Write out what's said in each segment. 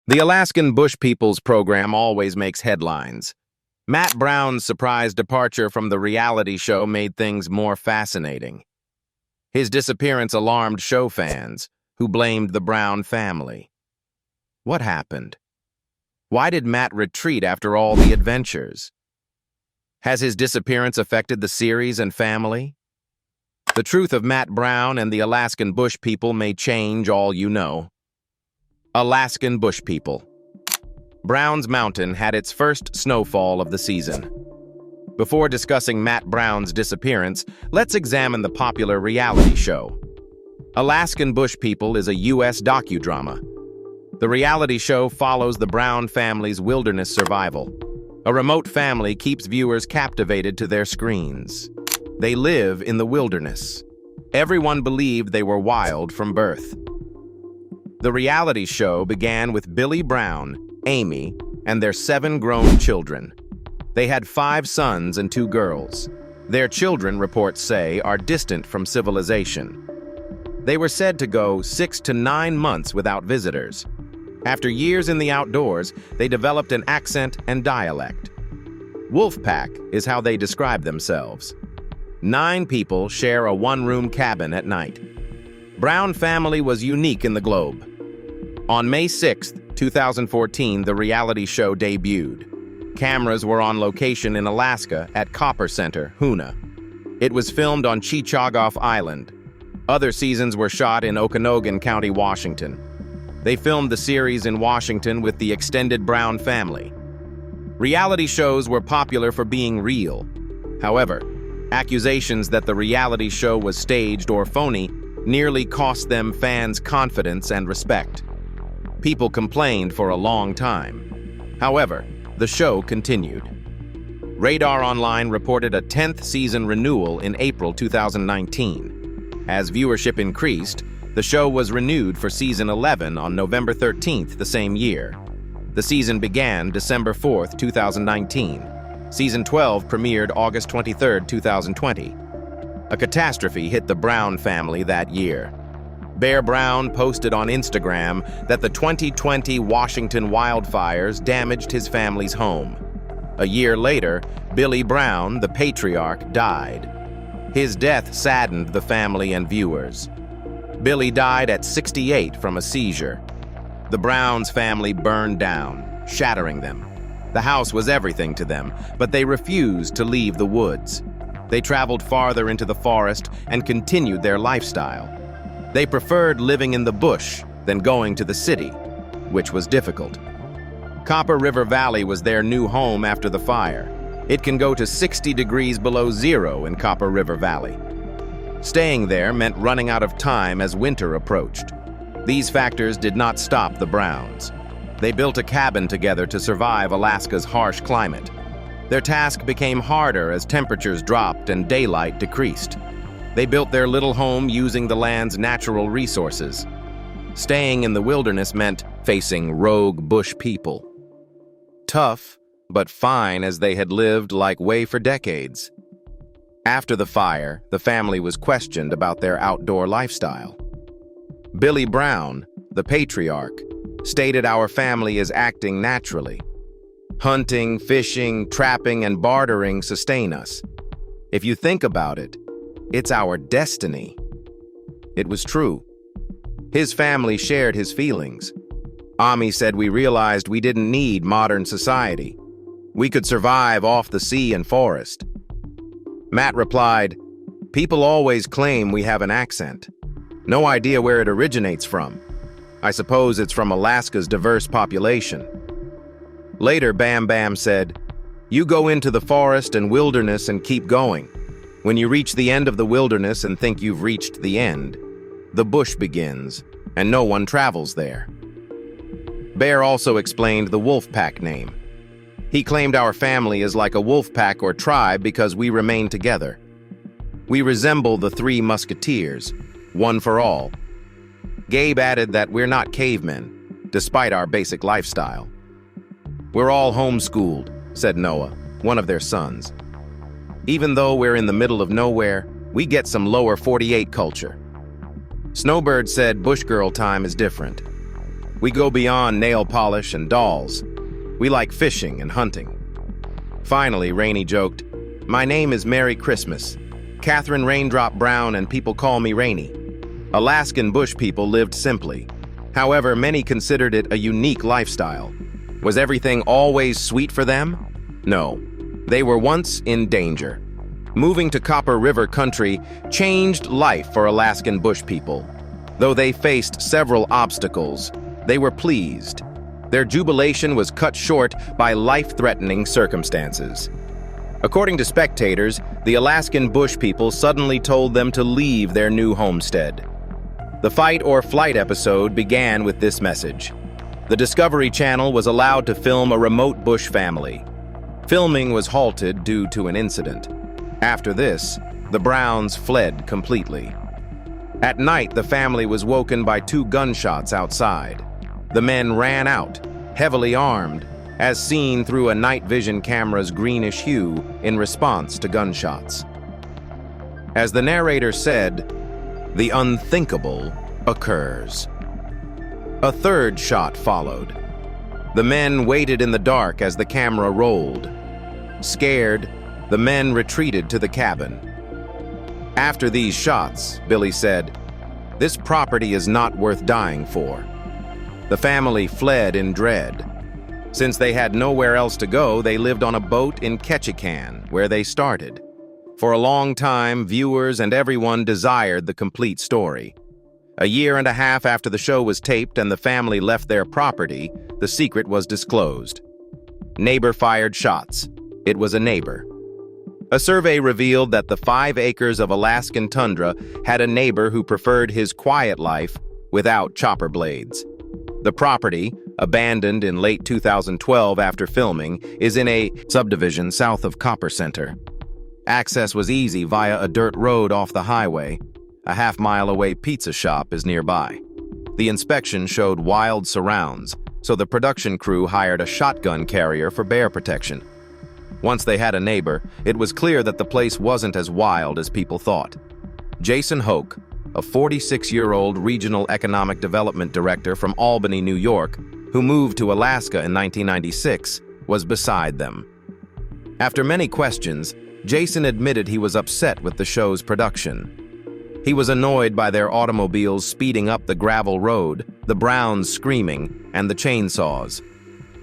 The Alaskan Bush People's program always makes headlines. Matt Brown's surprise departure from the reality show made things more fascinating. His disappearance alarmed show fans, who blamed the Brown family. What happened? Why did Matt retreat after all the adventures? Has his disappearance affected the series and family? The truth of Matt Brown and the Alaskan Bush People may change all you know. Alaskan Bush People. Brown's Mountain had its first snowfall of the season. Before discussing Matt Brown's disappearance, let's examine the popular reality show. Alaskan Bush People is a U.S. docudrama. The reality show follows the Brown family's wilderness survival. A remote family keeps viewers captivated to their screens. They live in the wilderness. Everyone believed they were wild from birth. The reality show began with Billy Brown, Amy, and their 7 grown children. They had 5 sons and 2 girls. Their children, reports say, are distant from civilization. They were said to go 6 to 9 months without visitors. After years in the outdoors, they developed an accent and dialect. Wolfpack is how they describe themselves. 9 people share a one-room cabin at night. Brown family was unique in the globe. On May 6, 2014, the reality show debuted. Cameras were on location in Alaska at Copper Center, Hoona. It was filmed on Cheechagos Island. Other seasons were shot in Okanogan County, Washington. They filmed the series in Washington with the extended Brown family. Reality shows were popular for being real. However, accusations that the reality show was staged or phony nearly cost them fans' confidence and respect. People complained for a long time. However, the show continued. Radar Online reported a 10th season renewal in April 2019. As viewership increased, the show was renewed for season 11 on November 13th the same year. The season began December 4th, 2019. Season 12 premiered August 23rd, 2020. A catastrophe hit the Brown family that year. Bear Brown posted on Instagram that the 2020 Washington wildfires damaged his family's home. A year later, Billy Brown, the patriarch, died. His death saddened the family and viewers. Billy died at 68 from a seizure. The Browns' family burned down, shattering them. The house was everything to them, but they refused to leave the woods. They traveled farther into the forest and continued their lifestyle. They preferred living in the bush than going to the city, which was difficult. Copper River Valley was their new home after the fire. It can go to 60 degrees below zero in Copper River Valley. Staying there meant running out of time as winter approached. These factors did not stop the Browns. They built a cabin together to survive Alaska's harsh climate. Their task became harder as temperatures dropped and daylight decreased. They built their little home using the land's natural resources. Staying in the wilderness meant facing rogue bush people. Tough, but fine as they had lived like way for decades. After the fire, the family was questioned about their outdoor lifestyle. Billy Brown, the patriarch, stated our family is acting naturally. Hunting, fishing, trapping, and bartering sustain us. If you think about it, it's our destiny. It was true. His family shared his feelings. Ami said we realized we didn't need modern society. We could survive off the sea and forest. Matt replied, "People always claim we have an accent. No idea where it originates from. I suppose it's from Alaska's diverse population." Later, Bam Bam said, "You go into the forest and wilderness and keep going. When you reach the end of the wilderness and think you've reached the end, the bush begins, and no one travels there." Bear also explained the Wolfpack name. He claimed our family is like a wolf pack or tribe because we remain together. We resemble the 3 Musketeers, one for all. Gabe added that we're not cavemen, despite our basic lifestyle. "We're all homeschooled," said Noah, one of their sons. "Even though we're in the middle of nowhere, we get some lower 48 culture." Snowbird said bush girl time is different. We go beyond nail polish and dolls. We like fishing and hunting. Finally, Rainey joked, "My name is Merry Christmas. Catherine Raindrop Brown, and people call me Rainey." Alaskan Bush people lived simply. However, many considered it a unique lifestyle. Was everything always sweet for them? No. They were once in danger. Moving to Copper River country changed life for Alaskan Bush people. Though they faced several obstacles, they were pleased. Their jubilation was cut short by life-threatening circumstances. According to spectators, the Alaskan Bush people suddenly told them to leave their new homestead. The fight or flight episode began with this message. The Discovery Channel was allowed to film a remote bush family. Filming was halted due to an incident. After this, the Browns fled completely. At night, the family was woken by 2 gunshots outside. The men ran out, heavily armed, as seen through a night vision camera's greenish hue in response to gunshots. As the narrator said, the unthinkable occurs. A 3rd shot followed. The men waited in the dark as the camera rolled. Scared, the men retreated to the cabin. After these shots, Billy said, "This property is not worth dying for." The family fled in dread. Since they had nowhere else to go, they lived on a boat in Ketchikan, where they started. For a long time, viewers and everyone desired the complete story. A year and a half after the show was taped and the family left their property, the secret was disclosed. Neighbor fired shots. It was a neighbor. A survey revealed that the 5 acres of Alaskan tundra had a neighbor who preferred his quiet life without chopper blades. The property, abandoned in late 2012 after filming, is in a subdivision south of Copper Center. Access was easy via a dirt road off the highway. A half-mile-away pizza shop is nearby. The inspection showed wild surrounds, so the production crew hired a shotgun carrier for bear protection. Once they had a neighbor, it was clear that the place wasn't as wild as people thought. Jason Hoke, a 46-year-old regional economic development director from Albany, New York, who moved to Alaska in 1996, was beside them. After many questions, Jason admitted he was upset with the show's production. He was annoyed by their automobiles speeding up the gravel road, the Browns screaming, and the chainsaws.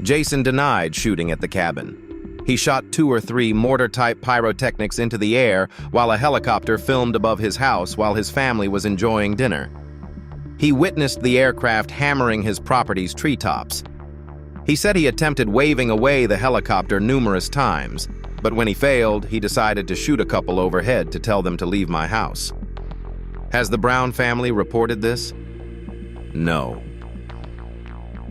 Jason denied shooting at the cabin. He shot 2 or 3 mortar-type pyrotechnics into the air while a helicopter filmed above his house while his family was enjoying dinner. He witnessed the aircraft hammering his property's treetops. He said he attempted waving away the helicopter numerous times, but when he failed, he decided to shoot a couple overhead to tell them to leave my house. Has the Brown family reported this? No.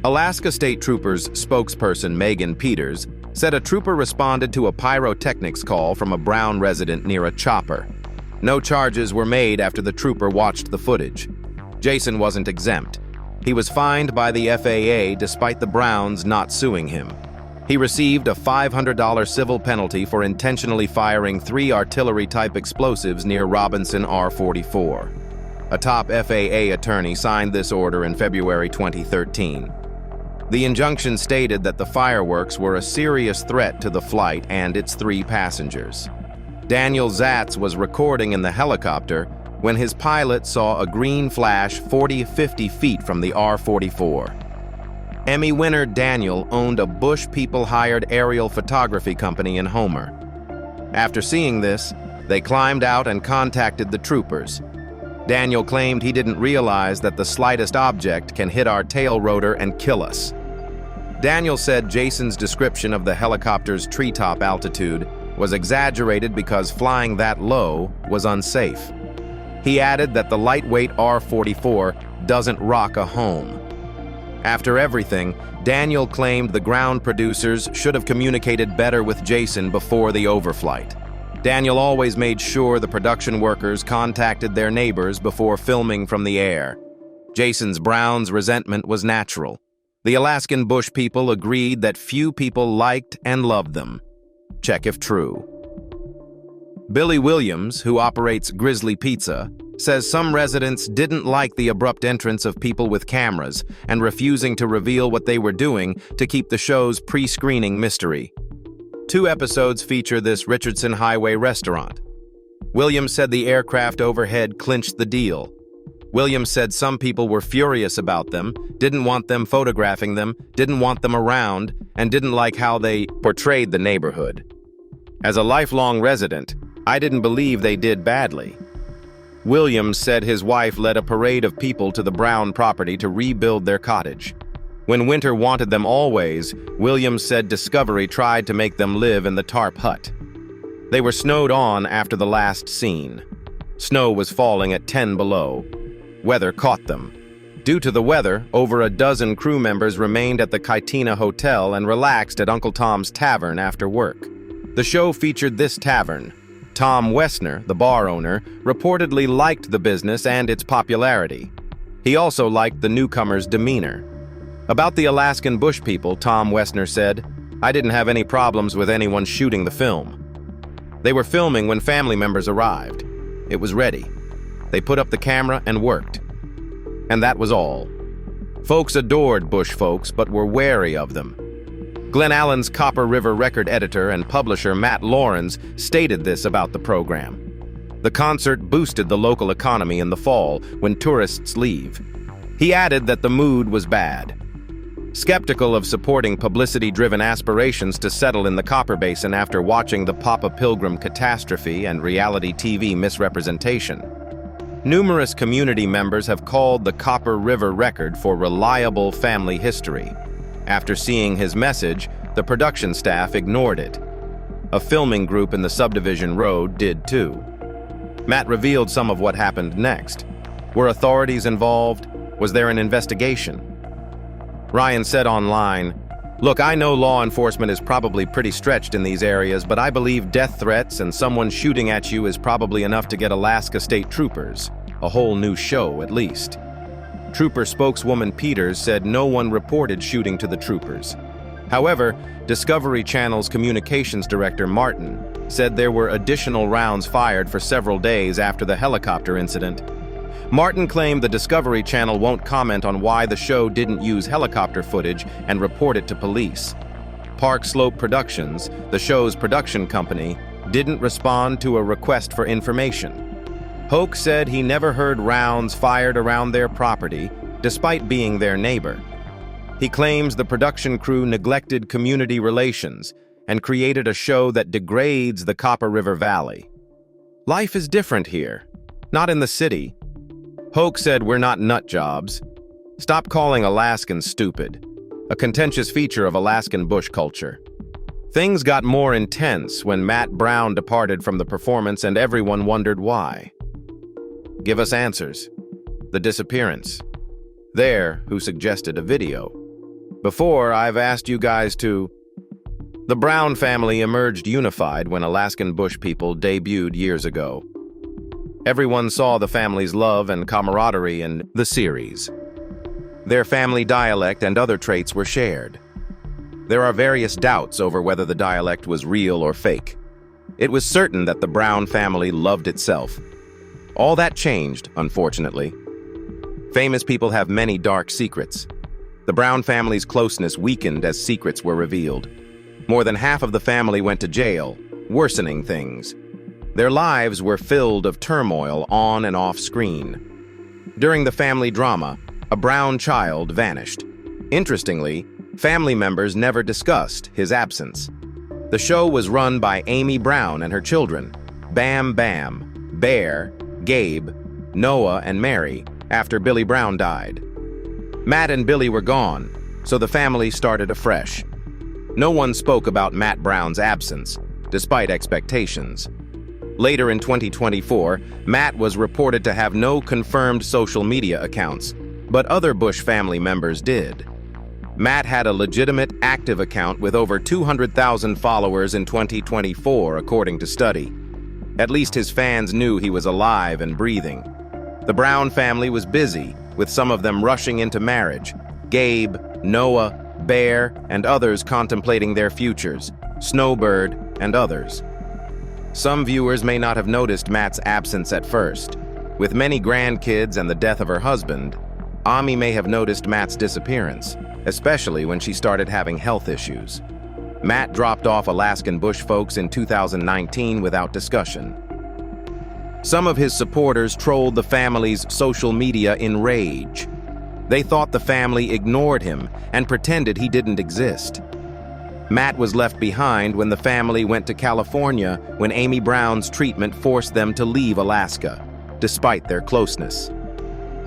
Alaska State Troopers spokesperson Megan Peters said a trooper responded to a pyrotechnics call from a Brown resident near a chopper. No charges were made after the trooper watched the footage. Jason wasn't exempt. He was fined by the FAA despite the Browns not suing him. He received a $500 civil penalty for intentionally firing 3 artillery-type explosives near Robinson R-44. A top FAA attorney signed this order in February 2013. The injunction stated that the fireworks were a serious threat to the flight and its 3 passengers. Daniel Zatz was recording in the helicopter when his pilot saw a green flash 40-50 feet from the R-44. Emmy winner Daniel owned a Bush People-hired aerial photography company in Homer. After seeing this, they climbed out and contacted the troopers. Daniel claimed he didn't realize that the slightest object can hit our tail rotor and kill us. Daniel said Jason's description of the helicopter's treetop altitude was exaggerated because flying that low was unsafe. He added that the lightweight R-44 doesn't rock a home. After everything, Daniel claimed the ground producers should have communicated better with Jason before the overflight. Daniel always made sure the production workers contacted their neighbors before filming from the air. Jason's Brown's resentment was natural. The Alaskan Bush people agreed that few people liked and loved them. Check if true. Billy Williams, who operates Grizzly Pizza, says some residents didn't like the abrupt entrance of people with cameras and refusing to reveal what they were doing to keep the show's pre-screening mystery. 2 episodes feature this Richardson Highway restaurant. Williams said the aircraft overhead clinched the deal. Williams said some people were furious about them, didn't want them photographing them, didn't want them around, and didn't like how they portrayed the neighborhood. As a lifelong resident, I didn't believe they did badly. Williams said his wife led a parade of people to the Brown property to rebuild their cottage. When winter wanted them always, Williams said Discovery tried to make them live in the tarp hut. They were snowed on after the last scene. Snow was falling at 10 below. Weather caught them. Due to the weather, over a dozen crew members remained at the Kaitina Hotel and relaxed at Uncle Tom's Tavern after work. The show featured this tavern. Tom Wessner, the bar owner, reportedly liked the business and its popularity. He also liked the newcomers' demeanor. About the Alaskan Bush People, Tom Wessner said, "I didn't have any problems with anyone shooting the film. They were filming when family members arrived. It was ready. They put up the camera and worked. And that was all. Folks adored Bush folks, but were wary of them." Glen Allen's Copper River record editor and publisher Matt Lawrence stated this about the program. The concert boosted the local economy in the fall when tourists leave. He added that the mood was bad. Skeptical of supporting publicity-driven aspirations to settle in the Copper Basin after watching the Papa Pilgrim catastrophe and reality TV misrepresentation. Numerous community members have called the Copper River record for reliable family history. After seeing his message, the production staff ignored it. A filming group in the Subdivision Road did too. Matt revealed some of what happened next. Were authorities involved? Was there an investigation? Ryan said online, "Look, I know law enforcement is probably pretty stretched in these areas, but I believe death threats and someone shooting at you is probably enough to get Alaska State Troopers. A whole new show, at least." Trooper spokeswoman Peters said no one reported shooting to the troopers. However, Discovery Channel's communications director Martin said there were additional rounds fired for several days after the helicopter incident. Martin claimed the Discovery Channel won't comment on why the show didn't use helicopter footage and report it to police. Park Slope Productions, the show's production company, didn't respond to a request for information. Hoke said he never heard rounds fired around their property, despite being their neighbor. He claims the production crew neglected community relations and created a show that degrades the Copper River Valley. Life is different here, not in the city. Hoke said we're not nut jobs. Stop calling Alaskans stupid, a contentious feature of Alaskan bush culture. Things got more intense when Matt Brown departed from the performance and everyone wondered why. Give us answers. The disappearance. There, who suggested a video. Before, I've asked you guys to... The Brown family emerged unified when Alaskan Bush People debuted years ago. Everyone saw the family's love and camaraderie in the series. Their family dialect and other traits were shared. There are various doubts over whether the dialect was real or fake. It was certain that the Brown family loved itself. All that changed, unfortunately. Famous people have many dark secrets. The Brown family's closeness weakened as secrets were revealed. More than half of the family went to jail, worsening things. Their lives were filled of turmoil on and off screen. During the family drama, a Brown child vanished. Interestingly, family members never discussed his absence. The show was run by Amy Brown and her children, Bam Bam, Bear, Gabe, Noah, and Mary, after Billy Brown died. Matt and Billy were gone, so the family started afresh. No one spoke about Matt Brown's absence, despite expectations. Later in 2024, Matt was reported to have no confirmed social media accounts, but other Bush family members did. Matt had a legitimate, active account with over 200,000 followers in 2024, according to study. At least his fans knew he was alive and breathing. The Brown family was busy, with some of them rushing into marriage. Gabe, Noah, Bear, and others contemplating their futures. Snowbird, and others. Some viewers may not have noticed Matt's absence at first. With many grandkids and the death of her husband, Ami may have noticed Matt's disappearance, especially when she started having health issues. Matt dropped off Alaskan Bush folks in 2019 without discussion. Some of his supporters trolled the family's social media in rage. They thought the family ignored him and pretended he didn't exist. Matt was left behind when the family went to California when Amy Brown's treatment forced them to leave Alaska, despite their closeness.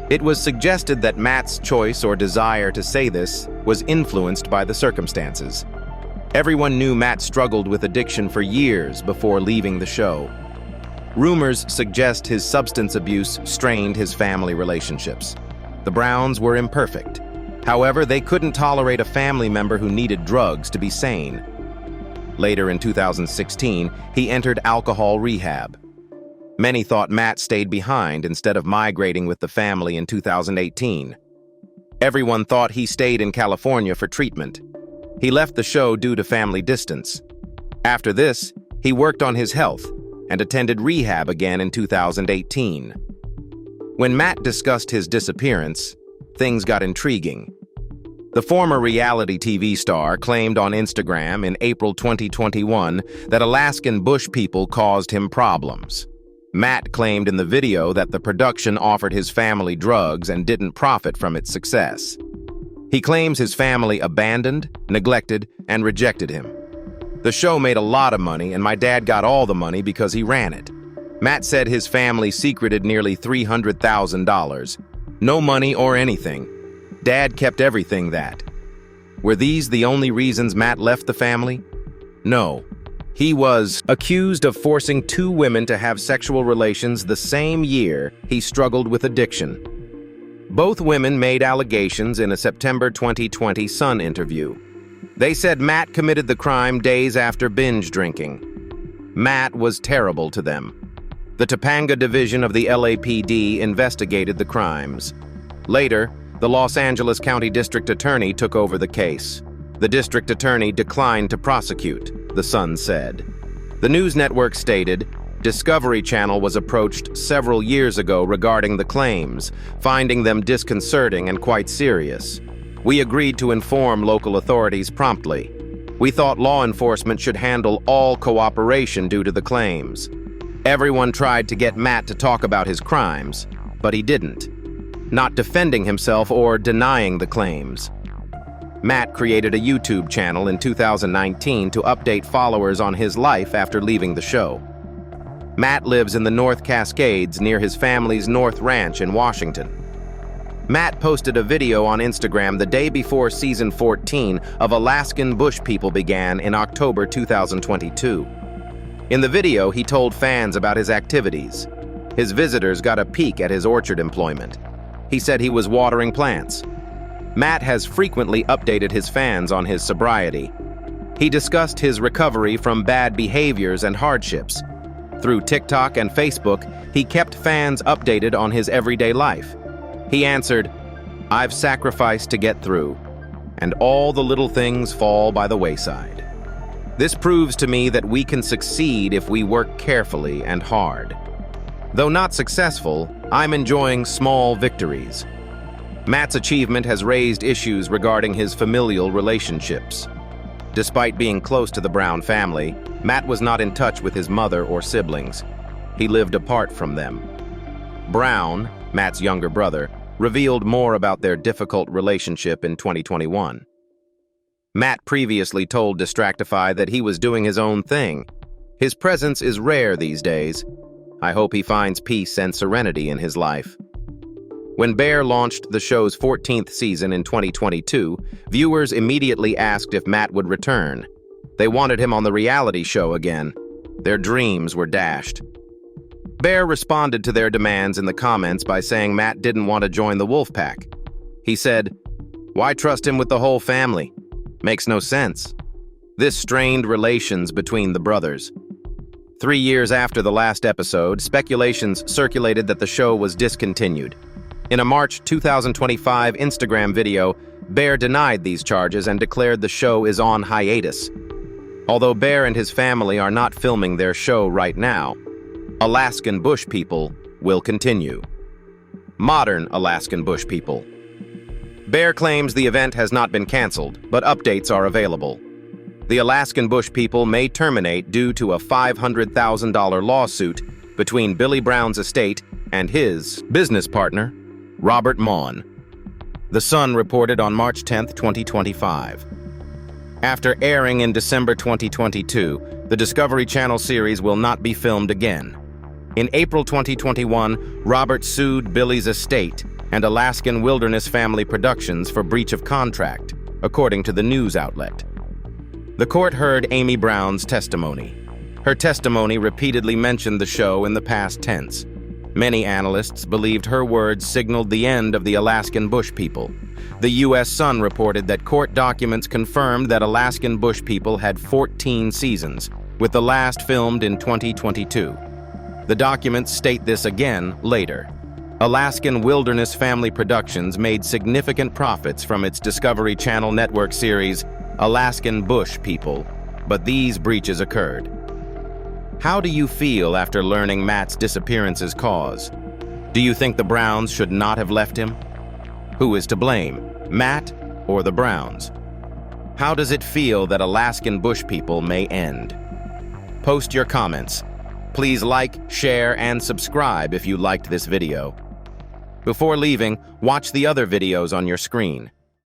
It was suggested that Matt's choice or desire to say this was influenced by the circumstances. Everyone knew Matt struggled with addiction for years before leaving the show. Rumors suggest his substance abuse strained his family relationships. The Browns were imperfect. However, they couldn't tolerate a family member who needed drugs to be sane. Later in 2016, he entered alcohol rehab. Many thought Matt stayed behind instead of migrating with the family in 2018. Everyone thought he stayed in California for treatment. He left the show due to family distance. After this, he worked on his health and attended rehab again in 2018. When Matt discussed his disappearance, things got intriguing. The former reality TV star claimed on Instagram in April 2021 that Alaskan Bush People caused him problems. Matt claimed in the video that the production offered his family drugs and didn't profit from its success. He claims his family abandoned, neglected, and rejected him. The show made a lot of money, and my dad got all the money because he ran it. Matt said his family secreted nearly $300,000. No money or anything. Dad kept everything that. Were these the only reasons Matt left the family? No. He was accused of forcing 2 women to have sexual relations the same year he struggled with addiction. Both women made allegations in a September 2020 Sun interview. They said Matt committed the crime days after binge drinking. Matt was terrible to them. The Topanga division of the LAPD investigated the crimes. Later, the Los Angeles County District Attorney took over the case. The district attorney declined to prosecute, the Sun said. The news network stated, Discovery Channel was approached several years ago regarding the claims, finding them disconcerting and quite serious. We agreed to inform local authorities promptly. We thought law enforcement should handle all cooperation due to the claims. Everyone tried to get Matt to talk about his crimes, but he didn't, not defending himself or denying the claims. Matt created a YouTube channel in 2019 to update followers on his life after leaving the show. Matt lives in the North Cascades near his family's North Ranch in Washington. Matt posted a video on Instagram the day before season 14 of Alaskan Bush People began in October 2022. In the video, he told fans about his activities. His visitors got a peek at his orchard employment. He said he was watering plants. Matt has frequently updated his fans on his sobriety. He discussed his recovery from bad behaviors and hardships. Through TikTok and Facebook, he kept fans updated on his everyday life. He answered, "I've sacrificed to get through, and all the little things fall by the wayside." This proves to me that we can succeed if we work carefully and hard. Though not successful, I'm enjoying small victories. Matt's achievement has raised issues regarding his familial relationships. Despite being close to the Brown family, Matt was not in touch with his mother or siblings. He lived apart from them. Brown, Matt's younger brother, revealed more about their difficult relationship in 2021. Matt previously told Distractify that he was doing his own thing. His presence is rare these days. I hope he finds peace and serenity in his life. When Bear launched the show's 14th season in 2022, viewers immediately asked if Matt would return. They wanted him on the reality show again. Their dreams were dashed. Bear responded to their demands in the comments by saying Matt didn't want to join the wolf pack. He said, "Why trust him with the whole family? Makes no sense." This strained relations between the brothers. 3 years after the last episode, speculations circulated that the show was discontinued. In a March 2025 Instagram video, Bear denied these charges and declared the show is on hiatus. Although Bear and his family are not filming their show right now, Alaskan Bush People will continue. Modern Alaskan Bush People. Bear claims the event has not been canceled, but updates are available. The Alaskan Bush People may terminate due to a $500,000 lawsuit between Billy Brown's estate and his business partner, Robert Maughan. The Sun reported on March 10, 2025. After airing in December 2022, the Discovery Channel series will not be filmed again. In April 2021, Robert sued Billy's estate and Alaskan Wilderness Family Productions for breach of contract, according to the news outlet. The court heard Amy Brown's testimony. Her testimony repeatedly mentioned the show in the past tense. Many analysts believed her words signaled the end of the Alaskan Bush People. The U.S. Sun reported that court documents confirmed that Alaskan Bush People had 14 seasons, with the last filmed in 2022. The documents state this again later. Alaskan Wilderness Family Productions made significant profits from its Discovery Channel network series, Alaskan Bush People, but these breaches occurred. How do you feel after learning Matt's disappearance's cause? Do you think the Browns should not have left him? Who is to blame, Matt or the Browns? How does it feel that Alaskan Bush People may end? Post your comments. Please like, share, and subscribe if you liked this video. Before leaving, watch the other videos on your screen.